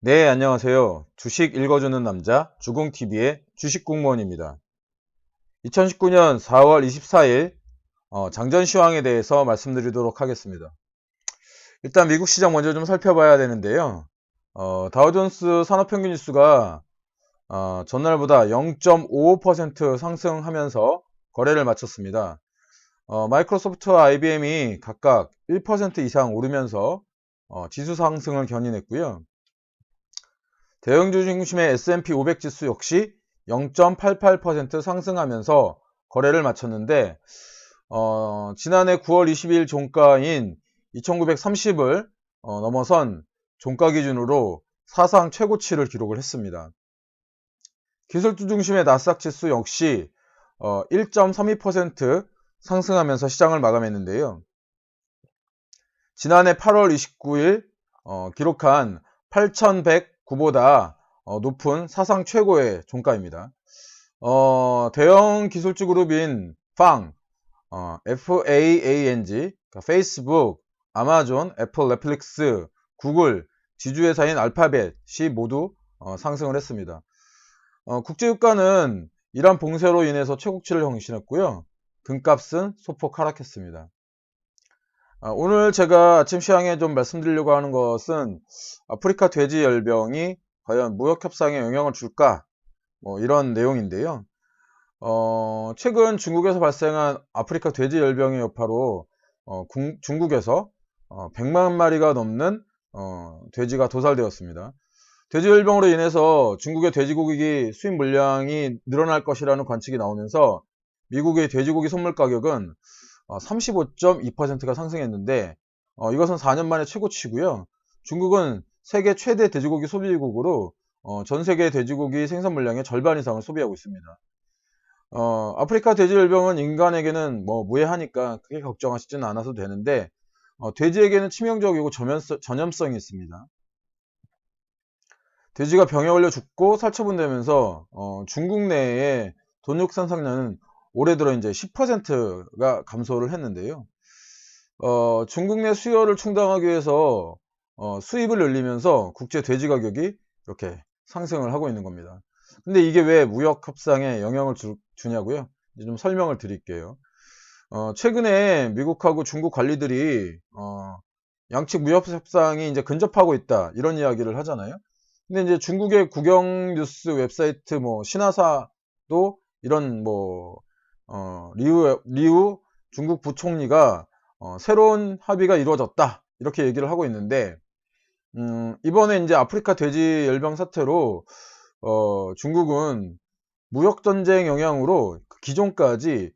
네, 안녕하세요. 주식 읽어주는 남자, 주공TV의 주식공무원입니다. 2019년 4월 24일 장전시황에 대해서 말씀드리도록 하겠습니다. 일단 미국 시장 먼저 좀 살펴봐야 되는데요. 다우존스 산업평균 지수가 전날보다 0.55% 상승하면서 거래를 마쳤습니다. 마이크로소프트와 IBM이 각각 1% 이상 오르면서 지수 상승을 견인했고요. 대형주 중심의 S&P 500 지수 역시 0.88% 상승하면서 거래를 마쳤는데 지난해 9월 22일 종가인 2930을 넘어선 종가 기준으로 사상 최고치를 기록을 했습니다. 기술주 중심의 나스닥 지수 역시 1.32% 상승하면서 시장을 마감했는데요. 지난해 8월 29일 기록한 8109보다 높은 사상 최고의 종가입니다. 대형 기술주 그룹인 FAANG, FAANG, 그러니까 페이스북, 아마존, 애플, 넷플릭스, 구글, 지주회사인 알파벳이 모두 상승을 했습니다. 국제유가는 이란 봉쇄로 인해서 최고치를 경신했고요. 금값은 소폭 하락했습니다. 오늘 제가 아침 시황에 좀 말씀드리려고 하는 것은 아프리카 돼지 열병이 과연 무역 협상에 영향을 줄까? 이런 내용인데요. 최근 중국에서 발생한 아프리카 돼지 열병의 여파로 중국에서 100만 마리가 넘는 돼지가 도살되었습니다. 돼지 열병으로 인해서 중국의 돼지고기 수입 물량이 늘어날 것이라는 관측이 나오면서 미국의 돼지고기 선물 가격은 35.2%가 상승했는데 이것은 4년 만에 최고치고요. 중국은 세계 최대 돼지고기 소비국으로 전 세계 돼지고기 생산 물량의 절반 이상을 소비하고 있습니다. 아프리카 돼지열병은 인간에게는 무해하니까 크게 걱정하시지는 않아도 되는데 돼지에게는 치명적이고 전염성이 있습니다. 돼지가 병에 걸려 죽고 살처분되면서 중국 내의 돈육 생산량은 올해 들어 이제 10%가 감소를 했는데요. 중국 내 수요를 충당하기 위해서 수입을 늘리면서 국제 돼지 가격이 이렇게 상승을 하고 있는 겁니다. 근데 이게 왜 무역 협상에 영향을 주냐고요? 이제 좀 설명을 드릴게요. 최근에 미국하고 중국 관리들이 양측 무역 협상이 이제 근접하고 있다 이런 이야기를 하잖아요. 근데 이제 중국의 국영 뉴스 웹사이트 신화사도 이런 리우 중국 부총리가 새로운 합의가 이루어졌다 이렇게 얘기를 하고 있는데 이번에 이제 아프리카 돼지 열병 사태로 중국은 무역 전쟁 영향으로 기존까지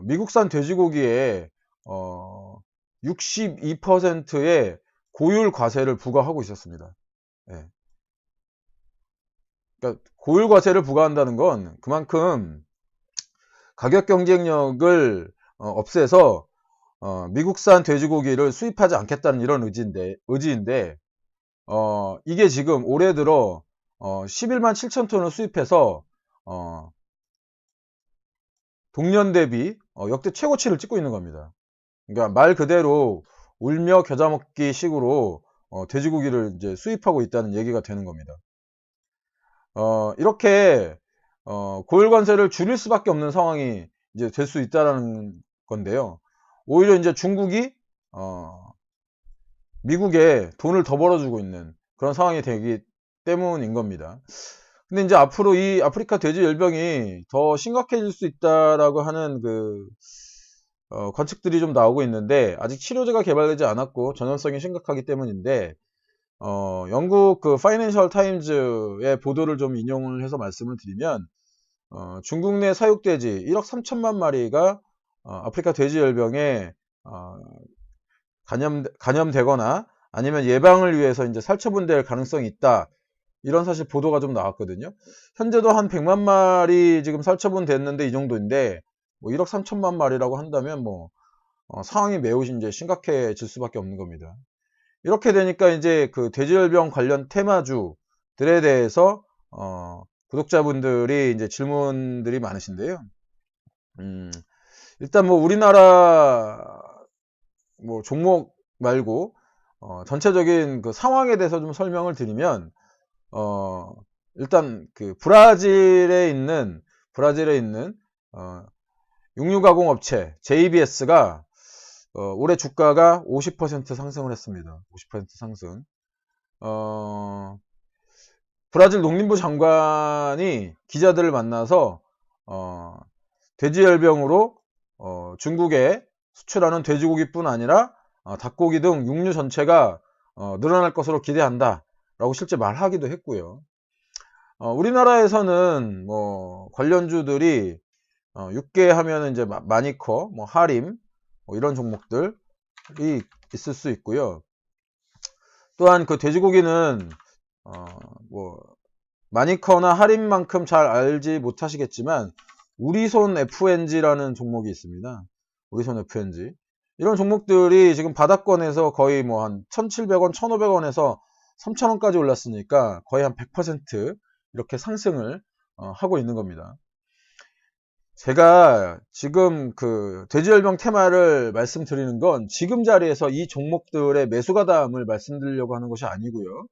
미국산 돼지고기에 62%의 고율 과세를 부과하고 있었습니다. 예. 그러니까 고율 과세를 부과한다는 건 그만큼 가격 경쟁력을 없애서 미국산 돼지고기를 수입하지 않겠다는 이런 의지인데 이게 지금 올해 들어 11만 7천 톤을 수입해서 동년 대비 역대 최고치를 찍고 있는 겁니다. 그러니까 말 그대로 울며 겨자 먹기 식으로 돼지고기를 이제 수입하고 있다는 얘기가 되는 겁니다. 이렇게 고율 관세를 줄일 수밖에 없는 상황이 이제 될 수 있다라는 건데요. 오히려 이제 중국이 미국에 돈을 더 벌어주고 있는 그런 상황이 되기 때문인 겁니다. 근데 이제 앞으로 이 아프리카 돼지 열병이 더 심각해질 수 있다라고 하는 관측들이 좀 나오고 있는데 아직 치료제가 개발되지 않았고 전염성이 심각하기 때문인데 영국 파이낸셜 타임즈의 보도를 좀 인용을 해서 말씀을 드리면 중국 내 사육돼지 1억 3천만 마리가 아프리카 돼지열병에 감염되거나 아니면 예방을 위해서 이제 살처분될 가능성이 있다. 이런 사실 보도가 좀 나왔거든요. 현재도 한 100만 마리 지금 살처분 됐는데 이 정도인데 1억 3천만 마리라고 한다면 상황이 매우 이제 심각해질 수밖에 없는 겁니다. 이렇게 되니까 이제 돼지열병 관련 테마주들에 대해서 구독자분들이 이제 질문들이 많으신데요. 일단 우리나라 종목 말고 전체적인 상황에 대해서 좀 설명을 드리면 일단 그 브라질에 있는 육류가공업체 JBS가 올해 주가가 50% 상승을 했습니다. 50% 상승. 브라질 농림부 장관이 기자들을 만나서 돼지열병으로 중국에 수출하는 돼지고기뿐 아니라 닭고기 등 육류 전체가 늘어날 것으로 기대한다 라고 실제 말하기도 했고요. 우리나라에서는 뭐 관련주들이 육계 하면은 이제 마니커, 뭐 하림, 뭐 이런 종목들이 있을 수 있고요. 또한 그 돼지고기는 뭐 마니커나 하림만큼 잘 알지 못하시겠지만 우리손 FNG라는 종목이 있습니다. 우리손 FNG. 이런 종목들이 지금 바닥권에서 거의 뭐 한 1,700원, 1,500원에서 3,000원까지 올랐으니까 거의 한 100% 이렇게 상승을 하고 있는 겁니다. 제가 지금 그 돼지열병 테마를 말씀드리는 건 지금 자리에서 이 종목들의 매수가담을 말씀드리려고 하는 것이 아니고요.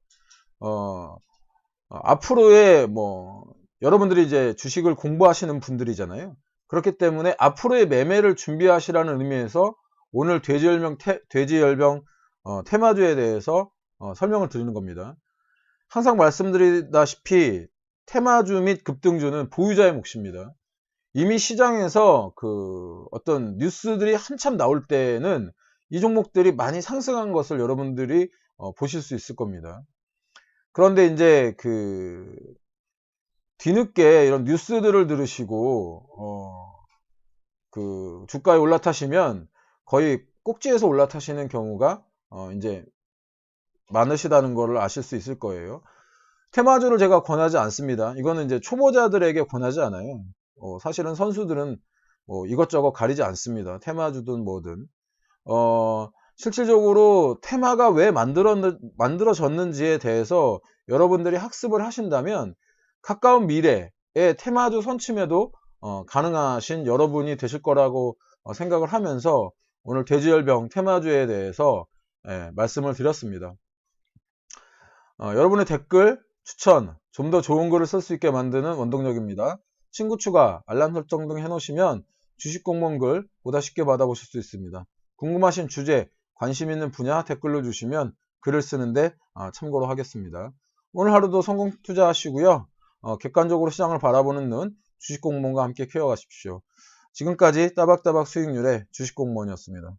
앞으로의 뭐 여러분들이 이제 주식을 공부하시는 분들이잖아요. 그렇기 때문에 앞으로의 매매를 준비하시라는 의미에서 오늘 돼지열병 테마주에 대해서 설명을 드리는 겁니다. 항상 말씀드리다시피 테마주 및 급등주는 보유자의 몫입니다. 이미 시장에서 그 어떤 뉴스들이 한참 나올 때는 이 종목들이 많이 상승한 것을 여러분들이 보실 수 있을 겁니다. 그런데 이제 그 뒤늦게 이런 뉴스들을 들으시고 그 주가에 올라타시면 거의 꼭지에서 올라타시는 경우가 이제 많으시다는 것을 아실 수 있을 거예요. 테마주를 제가 권하지 않습니다. 이거는 이제 초보자들에게 권하지 않아요. 사실은 선수들은 뭐 이것저것 가리지 않습니다. 테마주든 뭐든. 실질적으로 테마가 왜 만들어졌는지에 대해서 여러분들이 학습을 하신다면 가까운 미래에 테마주 선침에도 가능하신 여러분이 되실 거라고 생각을 하면서 오늘 돼지열병 테마주에 대해서 말씀을 드렸습니다. 여러분의 댓글, 추천, 좀 더 좋은 글을 쓸 수 있게 만드는 원동력입니다. 친구 추가, 알람 설정 등 해놓으시면 주식 공무원 글 보다 쉽게 받아보실 수 있습니다. 궁금하신 주제, 관심 있는 분야 댓글로 주시면 글을 쓰는데 참고로 하겠습니다. 오늘 하루도 성공 투자하시고요. 객관적으로 시장을 바라보는 눈, 주식 공무원과 함께 키워가십시오. 지금까지 따박따박 수익률의 주식 공무원이었습니다.